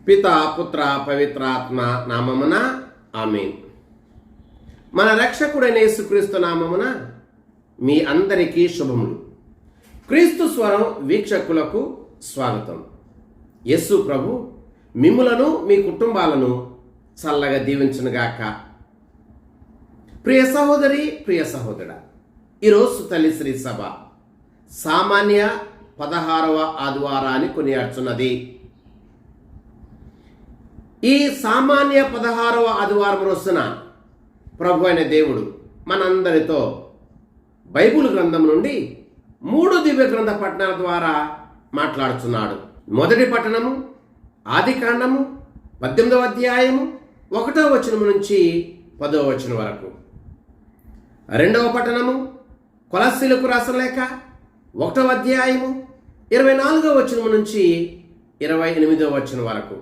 పితా పుత్ర పవిత్రాత్మ నామమున ఆమేన్. మన రక్షకుడైన యేసుక్రీస్తు నామమున మీ అందరికీ శుభములు. క్రీస్తు స్వరం వీక్షకులకు స్వాగతం. యేసు ప్రభు మిమ్ములను మీ కుటుంబాలను చల్లగా దీవించునుగాక. ప్రియ సహోదరి, ప్రియ సహోదరుడా, ఈరోజు తల్లి శ్రీ సభ సామాన్య 16వ ఆదివారాన్ని కొనియాడుచున్నది. ఈ సామాన్య 16వ ఆదివారం రోజున ప్రభు అయిన దేవుడు మనందరితో బైబిల్ గ్రంథం నుండి 3 దివ్య గ్రంథ పట్టణాల ద్వారా మాట్లాడుచున్నాడు. మొదటి పట్టణము ఆదికాండము 18వ అధ్యాయము 1వ వచనం నుంచి 10వ వచనం వరకు. రెండవ పట్టణము కొలస్సీలకు రాసిన లేఖ 1వ అధ్యాయము 24వ వచనం నుంచి 28వ వచనం వరకు.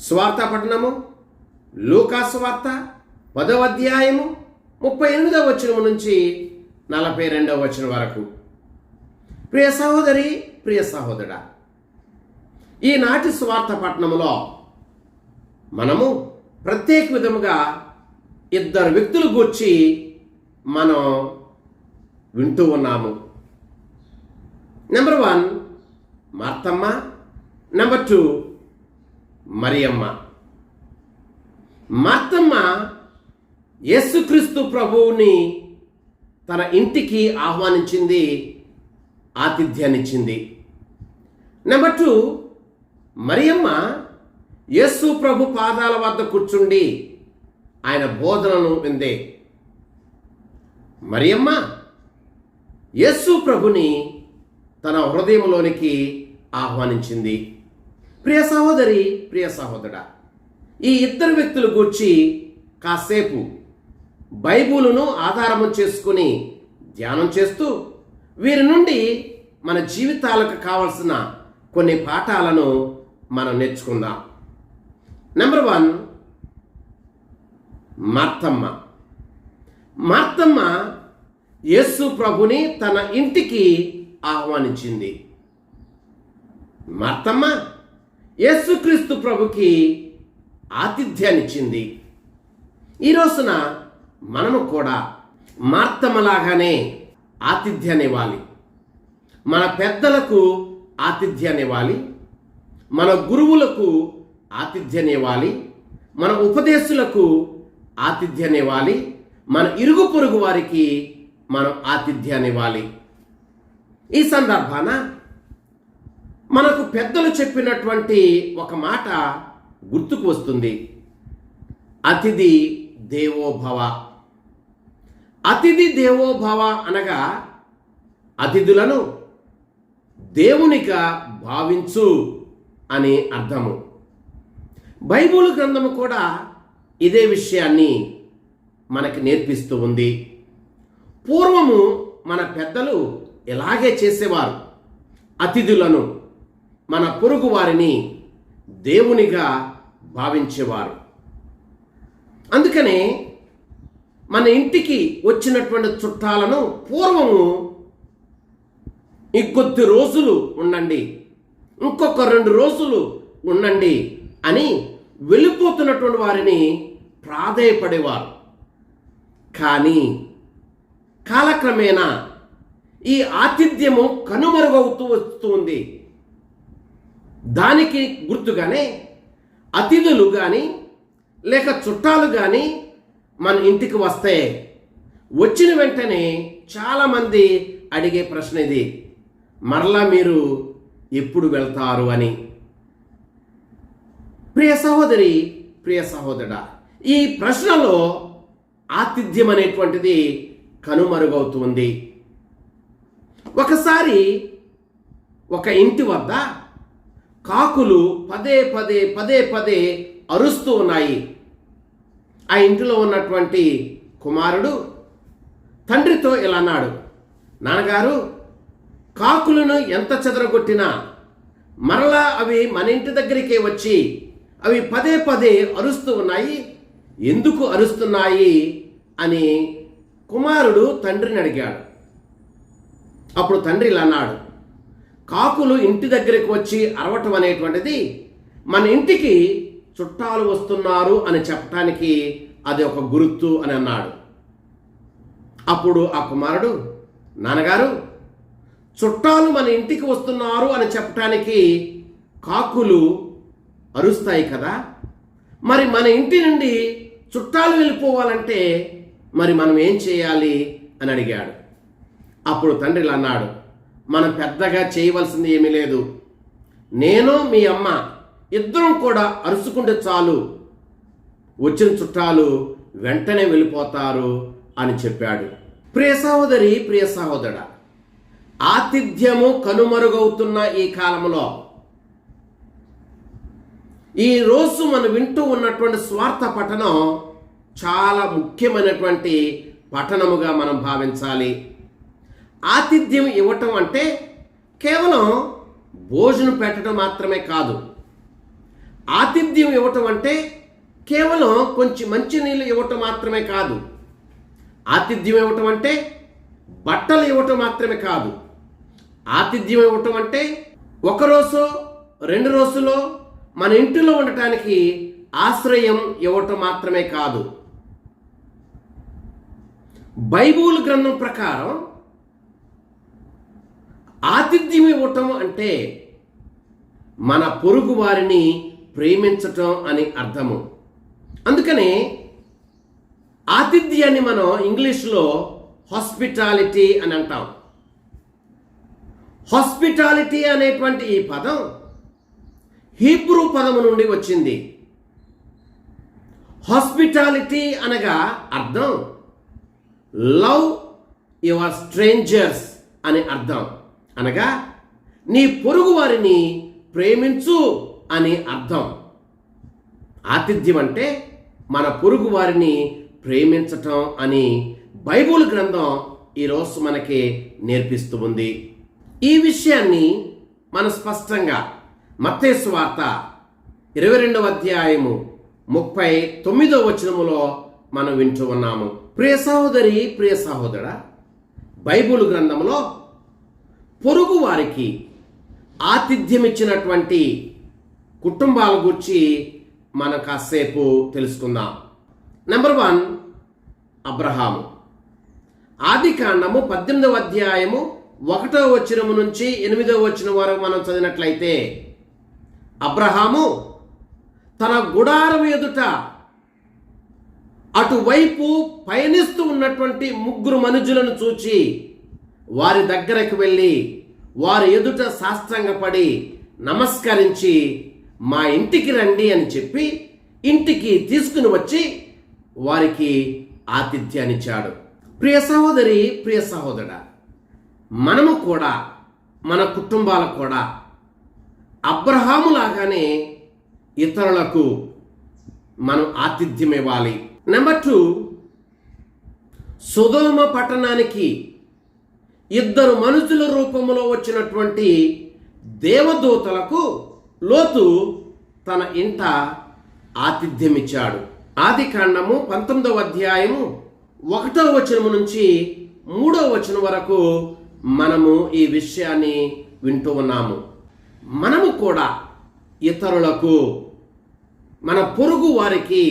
స్వార్త పట్టణము లూకా సువార్త 10వ అధ్యాయము 38వ వచనం నుంచి 42వ వచనం వరకు. ప్రియ సహోదరి, ప్రియ సహోదరుడా, ఈనాటి స్వార్త పట్టణములో మనము ప్రత్యేక విధముగా 2 వ్యక్తులు గూర్చి మనం వింటూ ఉన్నాము. Number 1 Marthamma, number 2 Mariyamma. మార్తమ్మ యేసుక్రీస్తు ప్రభువుని తన ఇంటికి ఆహ్వానించింది, ఆతిథ్యాన్నిచ్చింది. నెంబర్ 2 మరియమ్మ యేసు ప్రభు పాదాల వద్ద కూర్చుండి ఆయన బోధనను విందే. మరియమ్మ యేసు ప్రభుని తన హృదయంలోనికి ఆహ్వానించింది. ప్రియ సహోదరి, ప్రియ సహోదరుడా, ఈ 2 వ్యక్తుల గూర్చి కాసేపు బైబిలును ఆధారము చేసుకుని ధ్యానం చేస్తూ వీరి నుండి మన జీవితాలకు కావలసిన కొన్ని పాఠాలను మనం నేర్చుకుందాం. నెంబర్ 1 మార్తమ్మ. మార్తమ్మ యేసు ప్రభుని తన ఇంటికి ఆహ్వానించింది. మార్తమ్మ యేసుక్రీస్తు ప్రభుకి ఆతిథ్యాన్నిచ్చింది. ఈ రోజున మనము కూడా మార్తమ్మలాగానే ఆతిథ్యాన్ని ఇవ్వాలి. మన పెద్దలకు ఆతిథ్యాన్ని ఇవ్వాలి, మన గురువులకు ఆతిథ్యాన్ని ఇవ్వాలి, మన ఉపదేశులకు ఆతిథ్యాన్ని ఇవ్వాలి, మన ఇరుగు పొరుగు వారికి మనం ఆతిథ్యాన్ని ఇవ్వాలి. ఈ సందర్భాన మనకు పెద్దలు చెప్పినటువంటి ఒక మాట గుర్తుకు వస్తుంది. అతిథి దేవోభవ. అతిథి దేవోభవ అనగా అతిథులను దేవునిగా భావించు అని అర్థము. బైబిల్ గ్రంథము కూడా ఇదే విషయాన్ని మనకి నేర్పిస్తూ ఉంది. పూర్వము మన పెద్దలు ఇలాగే చేసేవారు. అతిథులను, మన పొరుగు వారిని దేవునిగా భావించేవారు. అందుకనే మన ఇంటికి వచ్చినటువంటి చుట్టాలను పూర్వము ఇంకొద్ది రోజులు ఉండండి, ఇంకొక 2 రోజులు ఉండండి అని వెళ్ళిపోతున్నటువంటి వారిని ప్రాధేయపడేవారు. కానీ కాలక్రమేణా ఈ ఆతిథ్యము కనుమరుగవుతూ వస్తుంది. దానికి గుర్తుగానే అతిథులు కానీ లేక చుట్టాలు కానీ మన ఇంటికి వస్తే వచ్చిన వెంటనే చాలామంది అడిగే ప్రశ్న ఇది, మరలా మీరు ఎప్పుడు వెళ్తారు అని. ప్రియ సహోదరి, ప్రియ సహోదరుడా, ఈ ప్రశ్నలో ఆతిథ్యం అనేటువంటిది కనుమరుగవుతుంది. ఒకసారి ఒక ఇంటి వద్ద కాకులు పదే పదే అరుస్తూ ఉన్నాయి. ఆ ఇంటిలో ఉన్నటువంటి కుమారుడు తండ్రితో ఇలా అన్నాడు, నాన్నగారు, కాకులను ఎంత చెదరగొట్టినా మరలా అవి మన ఇంటి దగ్గరికే వచ్చి అవి పదే అరుస్తూ ఉన్నాయి, ఎందుకు అరుస్తున్నాయి అని కుమారుడు తండ్రిని అడిగాడు. అప్పుడు తండ్రి ఇలా అన్నాడు, కాకులు ఇంటి దగ్గరికి వచ్చి అరవటం అనేటువంటిది మన ఇంటికి చుట్టాలు వస్తున్నారు అని చెప్పడానికి అది ఒక గుర్తు అని అన్నాడు. అప్పుడు ఆ కుమారుడు, నాన్నగారు, చుట్టాలు మన ఇంటికి వస్తున్నారు అని చెప్పడానికి కాకులు అరుస్తాయి కదా, మరి మన ఇంటి నుండి చుట్టాలు వెళ్ళిపోవాలంటే మరి మనం ఏం చేయాలి అని అడిగాడు. అప్పుడు తండ్రి ఇలా అన్నాడు, మనం పెద్దగా చేయవలసింది ఏమీ లేదు. నేను మీ అమ్మ ఇద్దరం కూడా అరుచుకుంటే చాలు, వచ్చిన చుట్టాలు వెంటనే వెళ్ళిపోతారు అని చెప్పాడు. ప్రియ సహోదరి, ప్రియ సహోదరుడా, ఆతిథ్యము కనుమరుగవుతున్న ఈ కాలంలో ఈ రోజు మనం వింటూ ఉన్నటువంటి స్వార్థ పఠనం చాలా ముఖ్యమైనటువంటి పఠనముగా మనం భావించాలి. ఆతిథ్యం ఇవ్వటం అంటే కేవలం భోజనం పెట్టడం మాత్రమే కాదు. ఆతిథ్యం ఇవ్వటం అంటే కేవలం కొంచెం మంచినీళ్ళు ఇవ్వటం మాత్రమే కాదు. ఆతిథ్యం ఇవ్వటం అంటే బట్టలు ఇవ్వటం మాత్రమే కాదు. ఆతిథ్యం ఇవ్వటం అంటే ఒకరోజు 2 రోజులో మన ఇంటిలో ఉండటానికి ఆశ్రయం ఇవ్వటం మాత్రమే కాదు. బైబిల్ గ్రంథం ప్రకారం ఆతిథ్యం ఇవ్వటం అంటే మన పొరుగు వారిని ప్రేమించటం అని అర్థము. అందుకనే ఆతిథ్యాన్ని మనం ఇంగ్లీష్లో హాస్పిటాలిటీ అని అంటాం. హాస్పిటాలిటీ అనేటువంటి ఈ పదం హీబ్రూ పదము నుండి వచ్చింది. హాస్పిటాలిటీ అనగా అర్థం లవ్ యువర్ స్ట్రేంజర్స్ అని అర్థం. అనగా నీ పొరుగు వారిని ప్రేమించు అని అర్థం. ఆతిథ్యం అంటే మన పొరుగు వారిని ప్రేమించటం అని బైబిల్ గ్రంథం ఈరోజు మనకి నేర్పిస్తూ ఉంది. ఈ విషయాన్ని మనం స్పష్టంగా మత్తయి సువార్త 22వ అధ్యాయము 39వ వచనములో మనం వింటూ ఉన్నాము. ప్రియ సహోదరి, ప్రియ సహోదరా, బైబిల్ గ్రంథంలో పొరుగు వారికి ఆతిథ్యం ఇచ్చినటువంటి కుటుంబాల గురించి మనం కాసేపు తెలుసుకుందాం. నెంబర్ 1, అబ్రహాము. ఆదికాండము 18వ అధ్యాయము 1వ వచనము నుంచి 8వ వచనం వరకు మనం చదివినట్లయితే అబ్రహాము తన గుడారం ఎదుట అటువైపు పయనిస్తూ ఉన్నటువంటి 3 మనుషులను చూచి వారి దగ్గరకు వెళ్ళి వారి ఎదుట సాష్టాంగపడి నమస్కరించి మా ఇంటికి రండి అని చెప్పి ఇంటికి తీసుకుని వచ్చి వారికి ఆతిథ్యాన్నిచ్చాడు. ప్రియ సహోదరి, ప్రియ సహోదరుడా, మనము కూడా మన కుటుంబాలు కూడా అబ్రహాము లాగానే ఇతరులకు మనం ఆతిథ్యం ఇవ్వాలి. నెంబర్ 2, సొదొమ పట్టణానికి 2 మనుషుల రూపంలో వచ్చినటువంటి దేవదూతలకు లోతు తన ఇంట ఆతిథ్యం ఇచ్చాడు. ఆదికాండము 19వ అధ్యాయము 1వ వచనము నుంచి 3వ వచనం వరకు మనము ఈ విషయాన్ని వింటూ ఉన్నాము. మనము కూడా ఇతరులకు, మన పొరుగు వారికి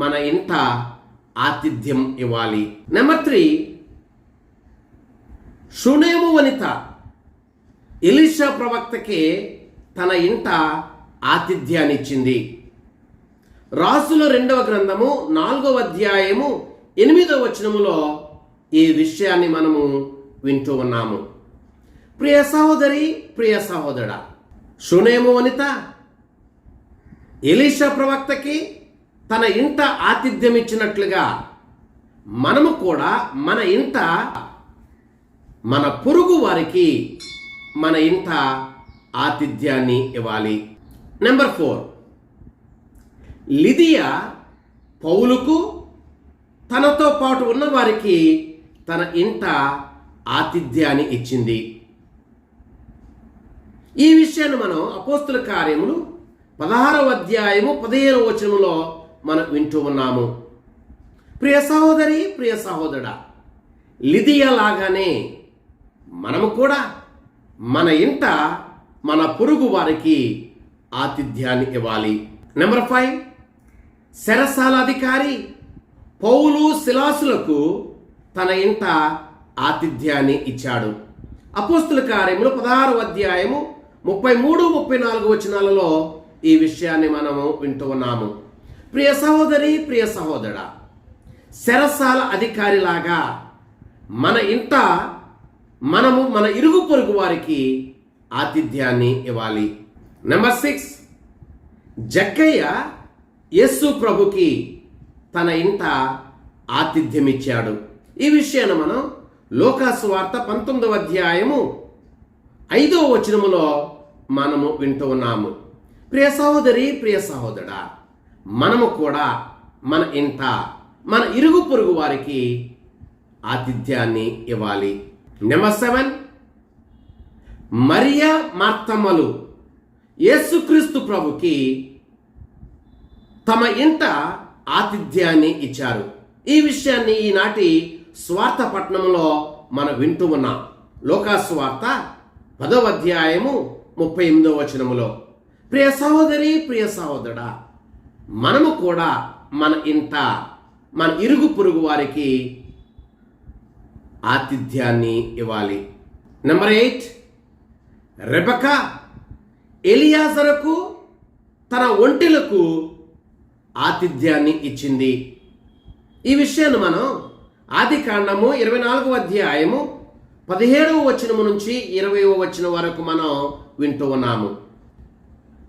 మన ఇంట ఆతిథ్యం ఇవ్వాలి. నెంబర్ 3, షూనేము వనిత ఎలీషా ప్రవక్తకి తన ఇంట ఆతిథ్యాన్ని ఇచ్చింది. రాసుల 2వ గ్రంథము 4వ అధ్యాయము 8వ వచనములో ఈ విషయాన్ని మనము వింటూ ఉన్నాము. ప్రియ సహోదరి, ప్రియ సహోదరుడా, షూనేము వనిత ఎలీషా ప్రవక్తకి తన ఇంట ఆతిథ్యం ఇచ్చినట్లుగా మనము కూడా మన ఇంట మన పొరుగు వారికి మన ఇంట ఆతిథ్యాన్ని ఇవ్వాలి. నెంబర్ 4, లిదియా పౌలుకు తనతో పాటు ఉన్న వారికి తన ఇంట ఆతిథ్యాన్ని ఇచ్చింది. ఈ విషయాన్ని మనం అపోస్తుల కార్యములు 16వ అధ్యాయము 15వ వచనములో మనం వింటూ ఉన్నాము. ప్రియ సహోదరి, ప్రియ సహోదరుడా, లిదియా లాగానే మనము కూడా మన ఇంట మన పొరుగు వారికి ఆతిథ్యాన్ని ఇవ్వాలి. నెంబర్ 5, చెరసాల అధికారి పౌలు సిలాసులకు తన ఇంట ఆతిథ్యాన్ని ఇచ్చాడు. అపోస్తుల కార్యములు 16వ అధ్యాయము 33-34 వచనాలలో ఈ విషయాన్ని మనము వింటూ ఉన్నాము. ప్రియ సహోదరి, ప్రియ సహోదరా, చెరసాల అధికారిలాగా మన ఇంట మనము మన ఇరుగు పొరుగు వారికి ఆతిథ్యాన్ని ఇవ్వాలి. నెంబర్ 6, జక్కయ్య యేసు ప్రభుకి తన ఇంట ఆతిథ్యం ఇచ్చాడు. ఈ విషయాన్ని మనం లూకాసు వార్త 19వ అధ్యాయము 5వ వచనములో మనము వింటూ ఉన్నాము. ప్రియ సహోదరి, ప్రియ సహోదరా, మనము కూడా మన ఇంట మన ఇరుగు పొరుగు వారికి ఆతిథ్యాన్ని ఇవ్వాలి. నెంబర్ 7, మరియా మార్తమ్మలు యేసుక్రీస్తు ప్రభుకి తమ ఇంట ఆతిథ్యాన్ని ఇచ్చారు. ఈ విషయాన్ని ఈనాటి స్వార్థ పట్టణంలో మనం వింటూ ఉన్నాం. లూకాసు వార్త 10వ అధ్యాయము 38వ వచనములో. ప్రియ సహోదరి, ప్రియ సహోదరుడా, మనము కూడా మన ఇంట మన ఇరుగు పొరుగు వారికి ఆతిథ్యాన్ని ఇవ్వాలి. నెంబర్ 8, రెబెకా ఎలియాజరుకు తన ఒంటెలకు ఆతిథ్యాన్ని ఇచ్చింది. ఈ విషయాన్ని మనం ఆదికాండము 24వ అధ్యాయము 17వ వచనము నుంచి 20వ వచనం వరకు మనం వింటూ ఉన్నాము.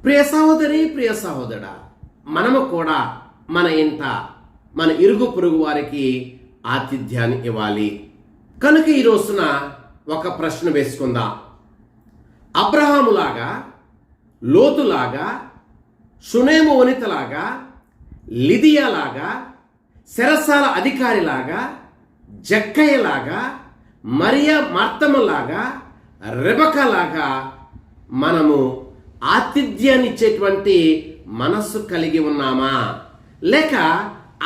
ప్రియ సహోదరి, ప్రియ సహోదరుడా, మనము కూడా మన ఇంట మన ఇరుగు పొరుగు వారికి ఆతిథ్యాన్ని ఇవ్వాలి. కనుక ఈ రోజున ఒక ప్రశ్న వేసుకుందాం. అబ్రహాములాగా, లోతులాగా, షునేము వనితలాగా, లిదియాలాగా, చెరసాల అధికారిలాగా, జక్కయ్యలాగా, మరియా మార్తమ్మలాగా, రెబెకాలాగా మనము ఆతిథ్యాన్ని ఇచ్చేటువంటి మనస్సు కలిగి ఉన్నామా? లేక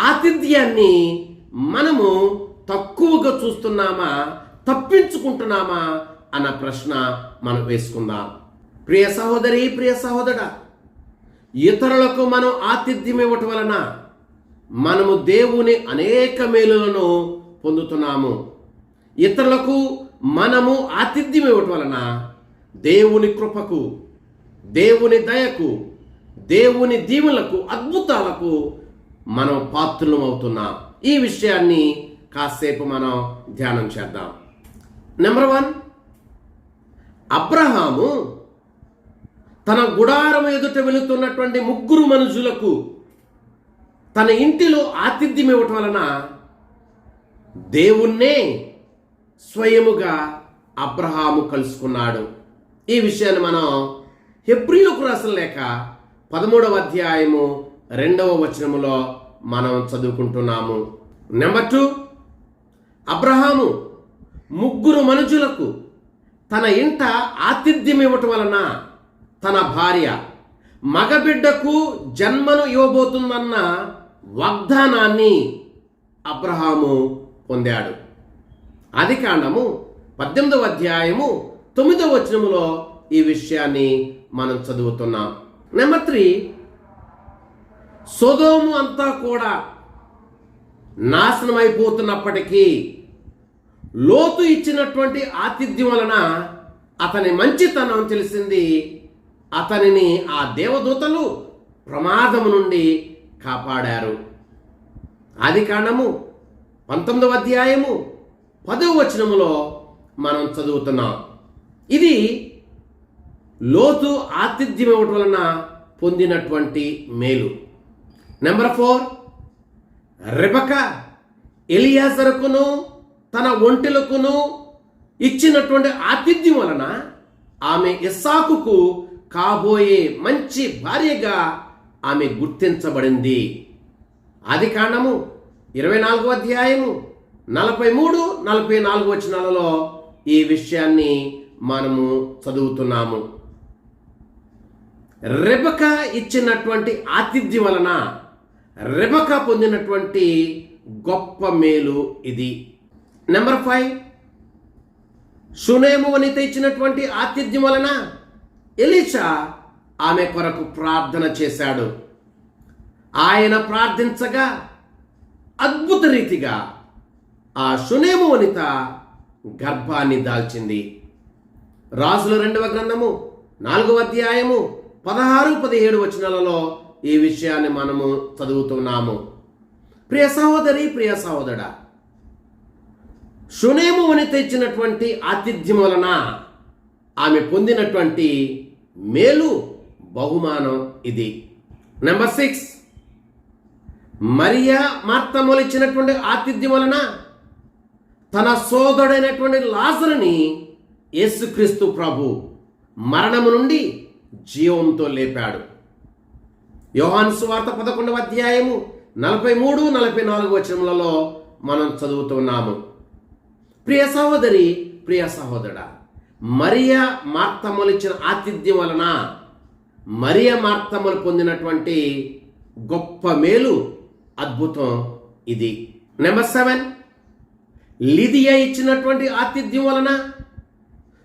ఆతిథ్యాన్ని మనము తక్కువగా చూస్తున్నామా, తప్పించుకుంటున్నామా అన్న ప్రశ్న మనం వేసుకుందాం. ప్రియ సహోదరి, ప్రియ సహోదరుడా, ఇతరులకు మనం ఆతిథ్యం ఇవ్వటం వలన మనము దేవుని అనేక మేలులను పొందుతున్నాము. ఇతరులకు మనము ఆతిథ్యం ఇవ్వటం వలన దేవుని కృపకు, దేవుని దయకు, దేవుని దీవెనలకు, అద్భుతాలకు మనం పాత్రులం అవుతున్నాం. ఈ విషయాన్ని కాసేపు మనం ధ్యానం చేద్దాం. నెంబర్ 1, అబ్రహాము తన గుడారం ఎదుట వెళుతున్నటువంటి 3 మనుషులకు తన ఇంటిలో ఆతిథ్యం ఇవ్వటం వలన దేవుణ్ణే స్వయముగా అబ్రహాము కలుసుకున్నాడు. ఈ విషయాన్ని మనం హెబ్రీయులకు రాసిన లేఖ 13వ అధ్యాయము 2వ వచనములో మనం చదువుకుంటున్నాము. నెంబర్ 2, అబ్రహాము 3 మనుషులకు తన ఇంట ఆతిథ్యం ఇవ్వటం వలన తన భార్య మగబిడ్డకు జన్మను ఇవ్వబోతుందన్న వాగ్దానాన్ని అబ్రహాము పొందాడు. ఆదికాండము 18వ అధ్యాయము 9వ వచనములో ఈ విషయాన్ని మనం చదువుతున్నాం. నెంబర్ 3, సొదోము అంతా కూడా నాశనం అయిపోతున్నప్పటికీ లోతు ఇచ్చినటువంటి ఆతిథ్యం వలన అతని మంచితనం తెలిసింది. అతనిని ఆ దేవదూతలు ప్రమాదము నుండి కాపాడారు. ఆదికాండము 19వ అధ్యాయము 10వ వచనములో మనం చదువుతున్నాం. ఇది లోతు ఆతిథ్యం ఇవ్వటం వలన పొందినటువంటి మేలు. నెంబర్ 4, రెబెకా ఎలియాజరుకును తన ఒంటెలకును ఇచ్చినటువంటి ఆతిథ్యం వలన ఆమె ఇస్సాకుకు కాబోయే మంచి భార్యగా ఆమె గుర్తించబడింది. ఆదికాండము 24వ అధ్యాయము 43-44 వచనాలలో ఈ విషయాన్ని మనము చదువుతున్నాము. రెబెకా ఇచ్చినటువంటి ఆతిథ్యం వలన రెబెకా పొందినటువంటి గొప్ప మేలు ఇది. నెంబర్ 5, షునేము వనిత ఇచ్చినటువంటి ఆతిథ్యం వలన ఎలీషా ఆమె కొరకు ప్రార్థన చేశాడు. ఆయన ప్రార్థించగా అద్భుత రీతిగా ఆ షునేము వనిత గర్భాన్ని దాల్చింది. రాజుల 2వ గ్రంథము 4వ అధ్యాయము 16-17 వచనాలలో ఈ విషయాన్ని మనము చదువుతున్నాము. ప్రియ సహోదరి, ప్రియ సహోదరుడా, షునేము వనిత ఇచ్చినటువంటి ఆతిథ్యం వలన ఆమె పొందినటువంటి మేలు బహుమానం ఇది. నెంబర్ 6, మరియా మార్తమ్మలు ఇచ్చినటువంటి ఆతిథ్యం వలన తన సోదరుడైనటువంటి లాజరుని యేసుక్రీస్తు ప్రభు మరణము నుండి జీవంతో లేపాడు. యోహాను సువార్త 11వ అధ్యాయము 43-44 వచనములలో మనం చదువుతున్నాము. ప్రియ సహోదరి, ప్రియ సహోదరుడా, మరియా మార్తమ్మలు ఇచ్చిన ఆతిథ్యం వలన మరియా మార్తమ్మలు పొందినటువంటి గొప్ప మేలు, అద్భుతం ఇది. నెంబర్ 7, లిదియా ఇచ్చినటువంటి ఆతిథ్యం వలన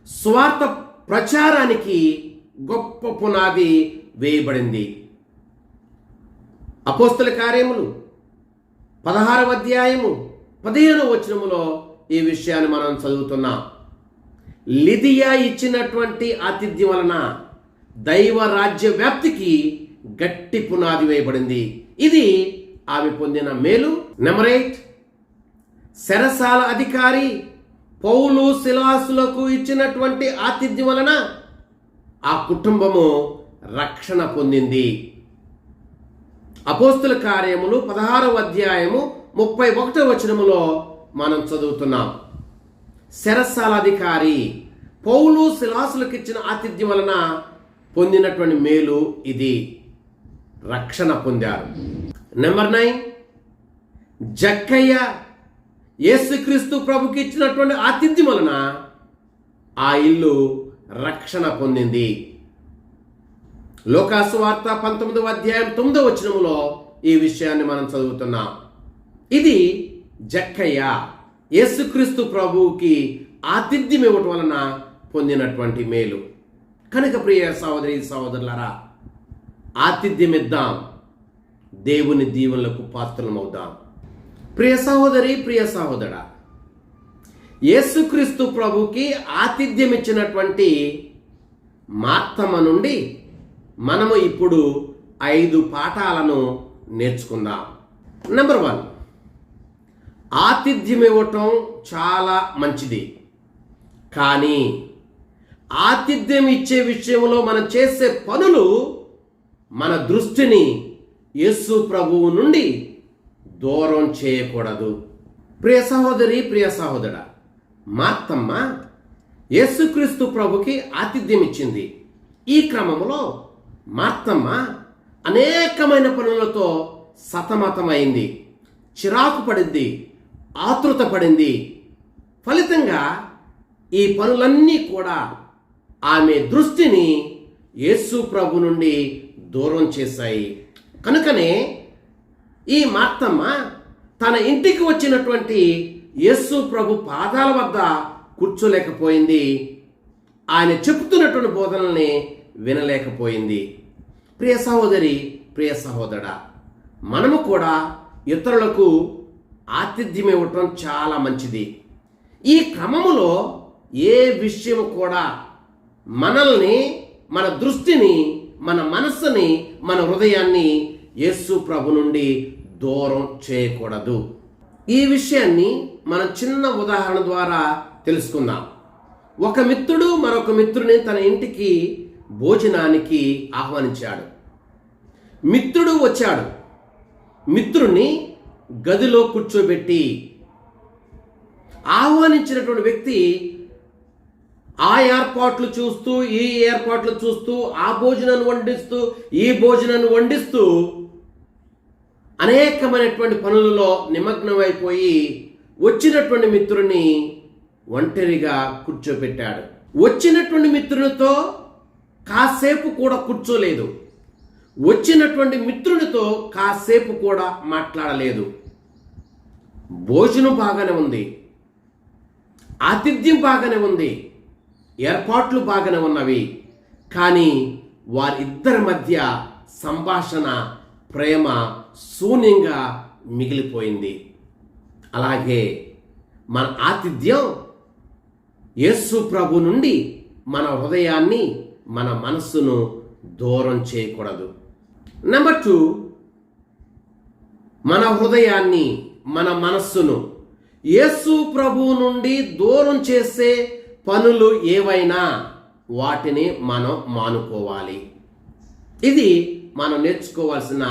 స్వార్థ ప్రచారానికి గొప్ప పునాది వేయబడింది. అపోస్తల కార్యములు 16వ అధ్యాయము 15వ వచనములో ఈ విషయాన్ని మనం చదువుతున్నాం. లిదియా ఇచ్చినటువంటి ఆతిథ్యం వలన దైవ రాజ్య వ్యాప్తికి గట్టి పునాది వేయబడింది. ఇది ఆమె పొందిన మేలు. నెంబర్ 8, చెరసాల అధికారి పౌలు సిలాసులకు ఇచ్చినటువంటి ఆతిథ్యం వలన ఆ కుటుంబము రక్షణ పొందింది. అపోస్తల కార్యములు 16వ అధ్యాయము 31వ వచనములో మనం చదువుతున్నాం. చెరసాల అధికారి పౌలు సిలాసులకు ఇచ్చిన ఆతిథ్యం వలన పొందినటువంటి మేలు ఇది, రక్షణ పొందారు. నెంబర్ 9, జక్కయ్య యేసుక్రీస్తు ప్రభుకి ఇచ్చినటువంటి ఆతిథ్యం వలన ఆ ఇల్లు రక్షణ పొందింది. లూకాసు వార్త 19వ అధ్యాయం 9వ వచనములో ఈ విషయాన్ని మనం చదువుతున్నాం. ఇది జక్కయ్య యేసుక్రీస్తు ప్రభువుకి ఆతిథ్యం ఇవ్వటం వలన పొందినటువంటి మేలు. కనుక ప్రియ సహోదరి సహోదరులారా, ఆతిథ్యం ఇద్దాం, దేవుని దీవెనలకు పాత్రలమవుదాం. ప్రియ సహోదరి, ప్రియ సహోదరా, యేసుక్రీస్తు ప్రభుకి ఆతిథ్యం ఇచ్చినటువంటి మార్తమ్మ నుండి మనము ఇప్పుడు 5 పాఠాలను నేర్చుకుందాం. నెంబర్ 1, ఆతిథ్యం ఇవ్వటం చాలా మంచిది. కానీ ఆతిథ్యం ఇచ్చే విషయంలో మనం చేసే పనులు మన దృష్టిని యేసు ప్రభువు నుండి దూరం చేయకూడదు. ప్రియ సహోదరి, ప్రియ సహోదరుడా, మార్తమ్మ యేసుక్రీస్తు ప్రభుకి ఆతిథ్యం ఇచ్చింది. ఈ క్రమంలో మార్తమ్మ అనేకమైన పనులతో సతమతమైంది, చిరాకు పడింది, ఆతృత పడింది. ఫలితంగా ఈ పనులన్నీ కూడా ఆమె దృష్టిని యేసు ప్రభు నుండి దూరం చేశాయి. కనుకనే ఈ మార్తమ్మ తన ఇంటికి వచ్చినటువంటి యేసు ప్రభు పాదాల వద్ద కూర్చోలేకపోయింది. ఆయన చెబుతున్నటువంటి బోధనల్ని వినలేకపోయింది. ప్రియ సహోదరి, ప్రియ సహోదరుడా, మనము కూడా ఇతరులకు ఆతిథ్యం ఇవ్వటం చాలా మంచిది. ఈ క్రమములో ఏ విషయం కూడా మనల్ని, మన దృష్టిని, మన మనస్సుని, మన హృదయాన్ని యేసు ప్రభు నుండి దూరం చేయకూడదు. ఈ విషయాన్ని మనం చిన్న ఉదాహరణ ద్వారా తెలుసుకుందాం. ఒక మిత్రుడు మరొక మిత్రుని తన ఇంటికి భోజనానికి ఆహ్వానించాడు. మిత్రుడు వచ్చాడు. మిత్రుని గదిలో కూర్చోబెట్టి ఆహ్వానించినటువంటి వ్యక్తి ఆ ఏర్పాట్లు చూస్తూ, ఈ ఏర్పాట్లు చూస్తూ, ఆ భోజనాన్ని వండిస్తూ, ఈ భోజనాన్ని వండిస్తూ అనేకమైనటువంటి పనులలో నిమగ్నమైపోయి వచ్చినటువంటి మిత్రుని ఒంటరిగా కూర్చోబెట్టాడు. వచ్చినటువంటి మిత్రునితో కాసేపు కూడా కూర్చోలేదు. వచ్చినటువంటి మిత్రునితో కాసేపు కూడా మాట్లాడలేదు. భోజనం బాగానే ఉంది, ఆతిథ్యం బాగానే ఉంది, ఏర్పాట్లు బాగానే ఉన్నవి. కానీ వారిద్దరి మధ్య సంభాషణ ప్రేమ శూన్యంగా మిగిలిపోయింది. అలాగే మన ఆతిథ్యం యేసు ప్రభు నుండి మన హృదయాన్ని, మన మనస్సును దూరం చేయకూడదు. నెంబర్ 2, మన హృదయాన్ని, మన మనస్సును యేసు ప్రభువు నుండి దూరం చేసే పనులు ఏవైనా వాటిని మనం మానుకోవాలి. ఇది మనం నేర్చుకోవాల్సిన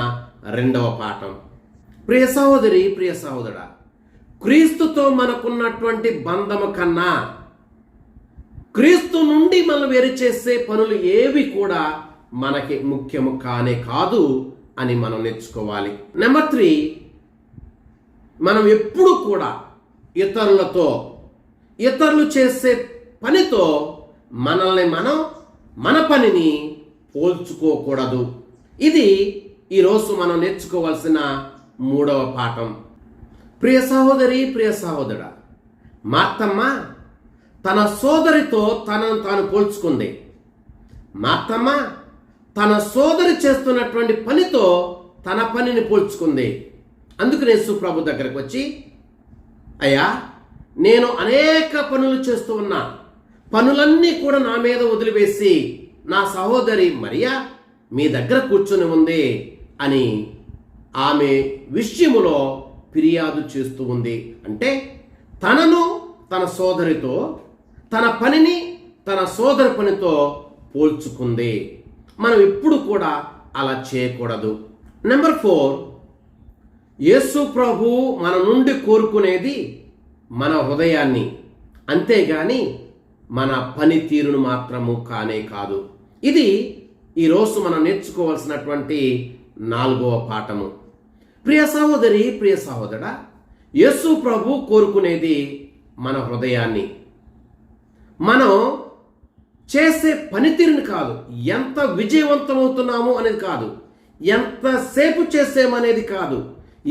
రెండవ పాఠం. ప్రియ సహోదరి, ప్రియ సహోదరా, క్రీస్తుతో మనకున్నటువంటి బంధము కన్నా క్రీస్తు నుండి మనం వేరు చేసే పనులు ఏవి కూడా మనకి ముఖ్యము కానే కాదు అని మనం నేర్చుకోవాలి. నెంబర్ 3, మనం ఎప్పుడు కూడా ఇతరులు చేసే పనితో మనల్ని మన పనిని పోల్చుకోకూడదు. ఇది ఈరోజు మనం నేర్చుకోవాల్సిన మూడవ పాఠం. ప్రియ సహోదరి, ప్రియ సహోదరుడా, మార్తమ్మ తన సోదరితో తనను తాను పోల్చుకుంది. మార్తమ్మ తన సోదరి చేస్తున్నటువంటి పనితో తన పనిని పోల్చుకుంది. అందుకనే యేసు ప్రభు దగ్గరకు వచ్చి, అయ్యా, నేను అనేక పనులు చేస్తూ ఉన్నా, పనులన్నీ కూడా నా మీద వదిలివేసి నా సహోదరి మరియా మీ దగ్గర కూర్చొని ఉంది అని ఆమె విషయములో ఫిర్యాదు చేస్తూ ఉంది. అంటే తనను తన సోదరితో, తన పనిని తన సోదరి పనితో పోల్చుకుంది. మనం ఎప్పుడు కూడా అలా చేయకూడదు. నెంబర్ 4, యేసు ప్రభు మన నుండి కోరుకునేది మన హృదయాన్ని, అంతేగాని మన పనితీరును మాత్రము కానే కాదు. ఇది ఈరోజు మనం నేర్చుకోవాల్సినటువంటి 4వ పాఠము. ప్రియ సహోదరి, ప్రియ సహోదరా, యేసు ప్రభు కోరుకునేది మన హృదయాన్ని. మనం చేసే పనితీరుని కాదు, ఎంత విజయవంతమవుతున్నాము అనేది కాదు, ఎంతసేపు చేసేమనేది కాదు,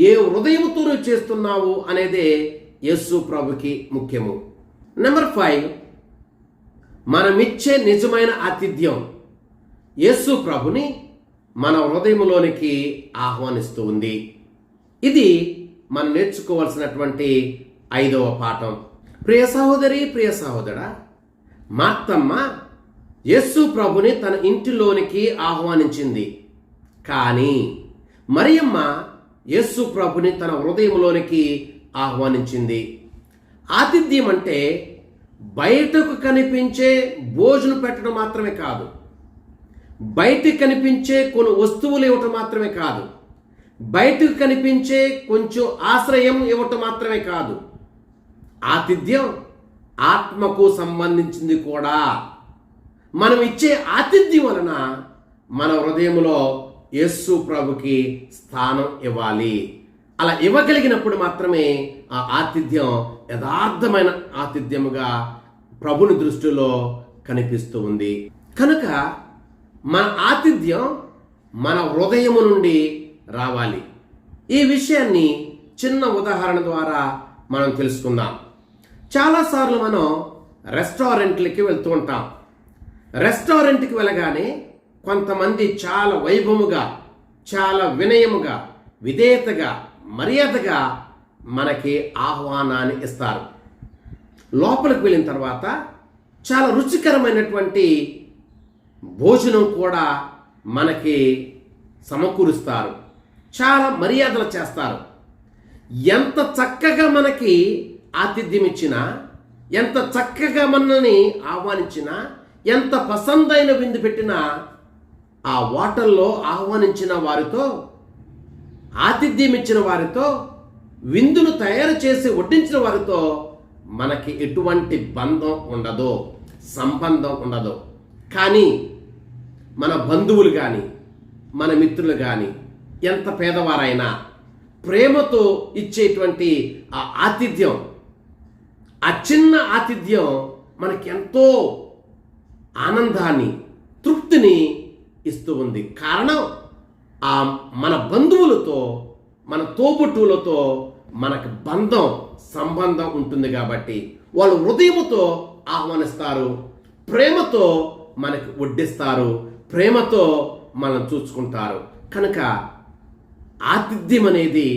ఏ హృదయంతో చేస్తున్నావు అనేదే యేసు ప్రభుకి ముఖ్యము. నెంబర్ 5, మనమిచ్చే నిజమైన ఆతిథ్యం యేసు ప్రభుని మన హృదయంలోనికి ఆహ్వానిస్తూ ఉంది. ఇది మనం నేర్చుకోవాల్సినటువంటి 5వ పాఠం. ప్రియ సహోదరి, ప్రియ సహోదరా, మార్తమ్మ యేసు ప్రభుని తన ఇంటిలోనికి ఆహ్వానించింది. కానీ మరియమ్మ యేసు ప్రభుని తన హృదయంలోనికి ఆహ్వానించింది. ఆతిథ్యం అంటే బయటకు కనిపించే భోజనం పెట్టడం మాత్రమే కాదు, బయటకు కనిపించే కొన్ని వస్తువులు ఇవ్వటం మాత్రమే కాదు, బయటకు కనిపించే కొంచెం ఆశ్రయం ఇవ్వటం మాత్రమే కాదు. ఆతిథ్యం ఆత్మకు సంబంధించింది కూడా. మనం ఇచ్చే ఆతిథ్యం వలన మన హృదయంలో యేసు ప్రభుకి స్థానం ఇవ్వాలి. అలా ఇవ్వగలిగినప్పుడు మాత్రమే ఆ ఆతిథ్యం యథార్థమైన ఆతిథ్యముగా ప్రభుని దృష్టిలో కనిపిస్తూ ఉంది. కనుక మన ఆతిథ్యం మన హృదయము నుండి రావాలి. ఈ విషయాన్ని చిన్న ఉదాహరణ ద్వారా మనం తెలుసుకుందాం. చాలాసార్లు మనం రెస్టారెంట్లకి వెళ్తూ ఉంటాం. రెస్టారెంట్కి వెళ్ళగానే కొంతమంది చాలా వైభవముగా, చాలా వినయముగా, విధేయతగా, మర్యాదగా మనకి ఆహ్వానాన్ని ఇస్తారు. లోపలికి వెళ్ళిన తర్వాత చాలా రుచికరమైనటువంటి భోజనం కూడా మనకి సమకూరుస్తారు, చాలా మర్యాదలు చేస్తారు. ఎంత చక్కగా మనకి ఆతిథ్యం ఇచ్చినా, ఎంత చక్కగా మనల్ని ఆహ్వానించినా, ఎంత పసందైన విందు పెట్టినా ఆ హోటల్లో ఆహ్వానించిన వారితో, ఆతిథ్యం ఇచ్చిన వారితో, విందును తయారు చేసి వడ్డించిన వారితో మనకి ఎటువంటి బంధం ఉండదు, సంబంధం ఉండదు. కానీ మన బంధువులు కానీ, మన మిత్రులు కానీ, ఎంత పేదవారైనా ప్రేమతో ఇచ్చేటువంటి ఆ ఆతిథ్యం, ఆ చిన్న ఆతిథ్యం మనకి ఎంతో ఆనందాన్ని, తృప్తిని ఇస్తూ ఉంది. కారణం ఆ మన బంధువులతో, మన తోబుట్టువులతో మనకు బంధం, సంబంధం ఉంటుంది. కాబట్టి వాళ్ళు హృదయముతో ఆహ్వానిస్తారు, ప్రేమతో మనకు వడ్డిస్తారు, ప్రేమతో మనం చూసుకుంటారు. కనుక ఆతిథ్యం అనేది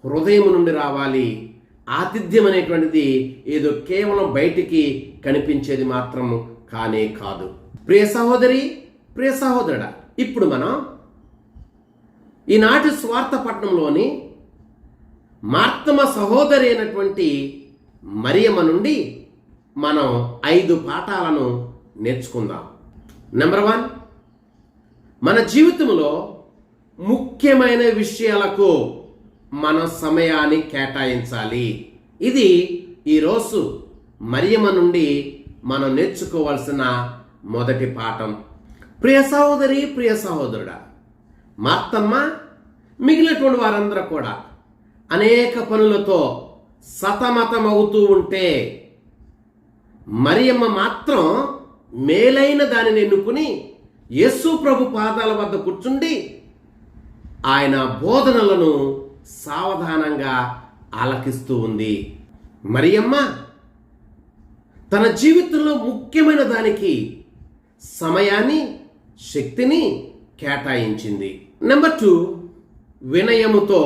హృదయం నుండి రావాలి. ఆతిథ్యం అనేటువంటిది ఏదో కేవలం బయటికి కనిపించేది మాత్రం కానే కాదు. ప్రియ సహోదరి, ప్రియ సహోదరుడా, ఇప్పుడు మనం ఈనాటి స్వార్థ పట్టణంలోని మార్తమ సహోదరి అయినటువంటి మరియమ్మ నుండి మనం 5 పాఠాలను నేర్చుకుందాం. నెంబర్ 1, మన జీవితంలో ముఖ్యమైన విషయాలకు మన సమయాన్ని కేటాయించాలి. ఇది ఈరోజు మరియమ్మ నుండి మనం నేర్చుకోవాల్సిన మొదటి పాఠం. ప్రియ సహోదరి, ప్రియ సహోదరుడా, మార్తమ్మ మిగిలినటువంటి వారందరూ కూడా అనేక పనులతో సతమతమవుతూ ఉంటే మరియమ్మ మాత్రం మేలైన దానిని ఎన్నుకుని యేసు ప్రభు పాదాల వద్ద కూర్చుండి ఆయన బోధనలను సావధానంగా ఆలకిస్తూ ఉంది. మరియమ్మ తన జీవితంలో ముఖ్యమైన దానికి సమయాన్ని, శక్తిని కేటాయించింది. నెంబర్ 2, వినయముతో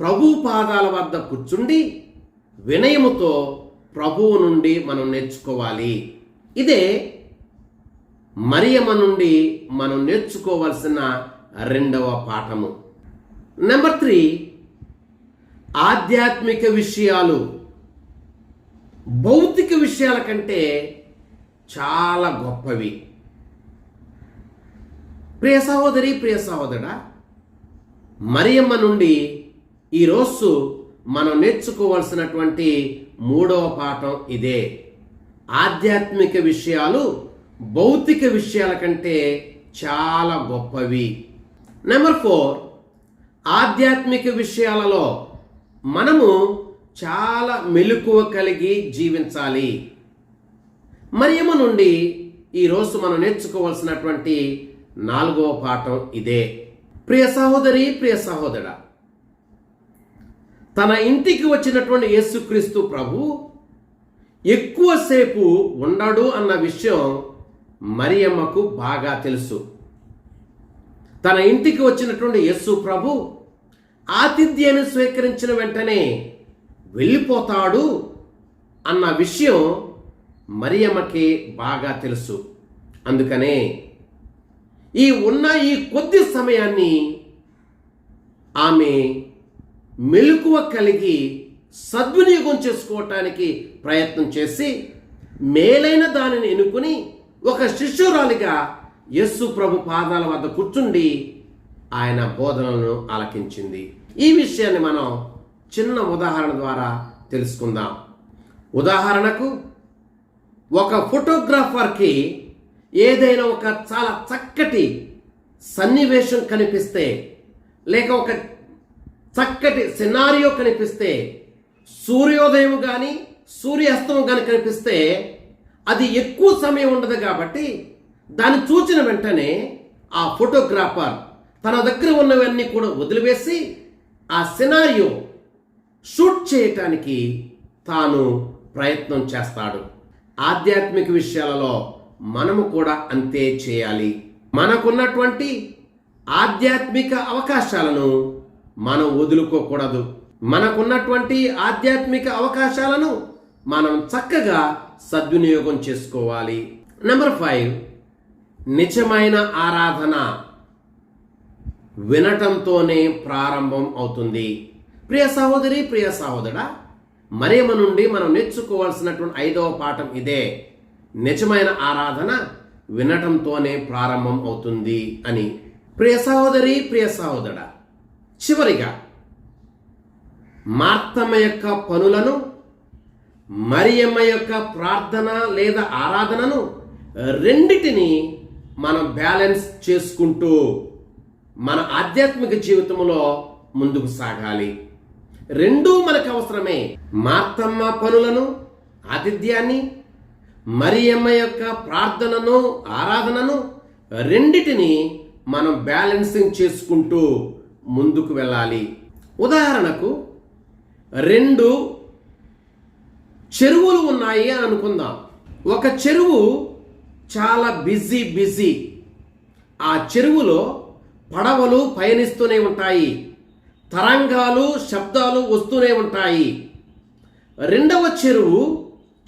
ప్రభు పాదాల వద్ద కూర్చుండి వినయముతో ప్రభువు నుండి మనం నేర్చుకోవాలి. ఇదే మరియమ్మ నుండి మనం నేర్చుకోవాల్సిన రెండవ పాఠము. నెంబర్ 3, ఆధ్యాత్మిక విషయాలు భౌతిక విషయాల కంటే చాలా గొప్పవి. ప్రియ సహోదరి, ప్రియ సహోదరుడా, మరియమ్మ నుండి ఈరోజు మనం నేర్చుకోవాల్సినటువంటి మూడవ పాఠం ఇదే. ఆధ్యాత్మిక విషయాలు భౌతిక విషయాల కంటే చాలా గొప్పవి. నెంబర్ 4, ఆధ్యాత్మిక విషయాలలో మనము చాలా మెలకువ కలిగి జీవించాలి. మరియమ్మ నుండి ఈరోజు మనం నేర్చుకోవాల్సినటువంటి 4వ పాఠం ఇదే. ప్రియ సహోదరి, ప్రియ సహోదరుడా, తన ఇంటికి వచ్చినటువంటి యేసుక్రీస్తు ప్రభు ఎక్కువసేపు ఉండడు అన్న విషయం మరియమ్మకు బాగా తెలుసు. తన ఇంటికి వచ్చినటువంటి యేసు ప్రభు ఆతిథ్యాన్ని స్వీకరించిన వెంటనే వెళ్ళిపోతాడు అన్న విషయం మరియమ్మకి బాగా తెలుసు. అందుకనే ఈ కొద్ది సమయాన్ని ఆమె మెలకువ కలిగి సద్వినియోగం చేసుకోవటానికి ప్రయత్నం చేసి మేలైన దానిని ఎన్నుకుని ఒక శిష్యురాలిగా యేసు ప్రభు పాదాల వద్ద కూర్చుండి ఆయన బోధనలను ఆలకించింది. ఈ విషయాన్ని మనం చిన్న ఉదాహరణ ద్వారా తెలుసుకుందాం. ఉదాహరణకు, ఒక ఫోటోగ్రాఫర్కి ఏదైనా ఒక చాలా చక్కటి సన్నివేశం కనిపిస్తే, లేక ఒక చక్కటి సినారియో కనిపిస్తే, సూర్యోదయం కానీ సూర్యాస్తమం కానీ కనిపిస్తే అది ఎక్కువ సమయం ఉండదు. కాబట్టి దాన్ని చూసిన వెంటనే ఆ ఫోటోగ్రాఫర్ తన దగ్గర ఉన్నవన్నీ కూడా వదిలివేసి ఆ సినారియో షూట్ చేయటానికి తాను ప్రయత్నం చేస్తాడు. ఆధ్యాత్మిక విషయాలలో మనము కూడా అంతే చేయాలి. మనకున్నటువంటి ఆధ్యాత్మిక అవకాశాలను మనం వదులుకోకూడదు. మనకున్నటువంటి ఆధ్యాత్మిక అవకాశాలను మనం చక్కగా సద్వినియోగం చేసుకోవాలి. నెంబర్ 5, నిజమైన ఆరాధన వినటంతోనే ప్రారంభం అవుతుంది. ప్రియ సహోదరి, ప్రియ సహోదరుడా, మరియమ్మ నుండి మనం నేర్చుకోవాల్సినటువంటి 5వ పాఠం ఇదే. నిజమైన ఆరాధన వినటంతోనే ప్రారంభం అవుతుంది అని. ప్రియ సహోదరి, ప్రియ సహోదరుడా, చివరిగా మార్తమ్మ యొక్క పనులను, మరియమ్మ యొక్క ప్రార్థన లేదా ఆరాధనను రెండిటిని మనం బ్యాలెన్స్ చేసుకుంటూ మన ఆధ్యాత్మిక జీవితంలో ముందుకు సాగాలి. రెండూ మనకు అవసరమే. మార్తమ్మ పనులను, ఆతిథ్యాన్ని, మరియమ్మ యొక్క ప్రార్థనను, ఆరాధనను రెండిటిని మనం బ్యాలెన్సింగ్ చేసుకుంటూ ముందుకు వెళ్ళాలి. ఉదాహరణకు, 2 చెరువులు ఉన్నాయి అని అనుకుందాం. ఒక చెరువు చాలా బిజీ ఆ చెరువులో పడవలు పయనిస్తూనే ఉంటాయి, తరంగాలు శబ్దాలు వస్తూనే ఉంటాయి. రెండవ చెరువు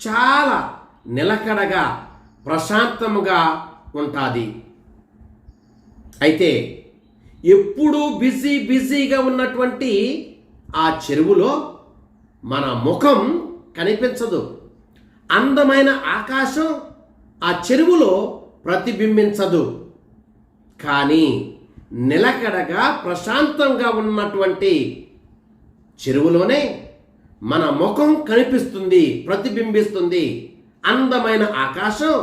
చాలా నిలకడగా ప్రశాంతముగా ఉంటుంది. అయితే ఎప్పుడూ బిజీగా ఉన్నటువంటి ఆ చెరువులో మన ముఖం కనిపించదు. అందమైన ఆకాశం ఆ చెరువులో ప్రతిబింబించదు. కానీ నిలకడగా ప్రశాంతంగా ఉన్నటువంటి చెరువులోనే మన ముఖం కనిపిస్తుంది, ప్రతిబింబిస్తుంది. అందమైన ఆకాశం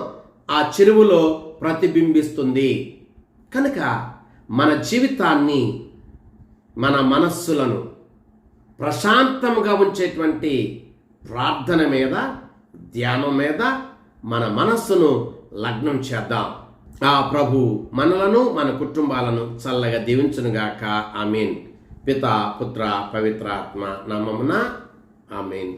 ఆ చెరువులో ప్రతిబింబిస్తుంది. కనుక మన జీవితాన్ని, మన మనస్సులను ప్రశాంతంగా ఉంచేటువంటి ప్రార్థన మీద, ధ్యానం మీద మన మనస్సును లగ్నం చేద్దాం. ఆ ప్రభు మనలను, మన కుటుంబాలను చల్లగా దీవించునుగాక. ఆమేన్. పితా, పుత్ర, పవిత్రాత్మ నామమున ఆమేన్.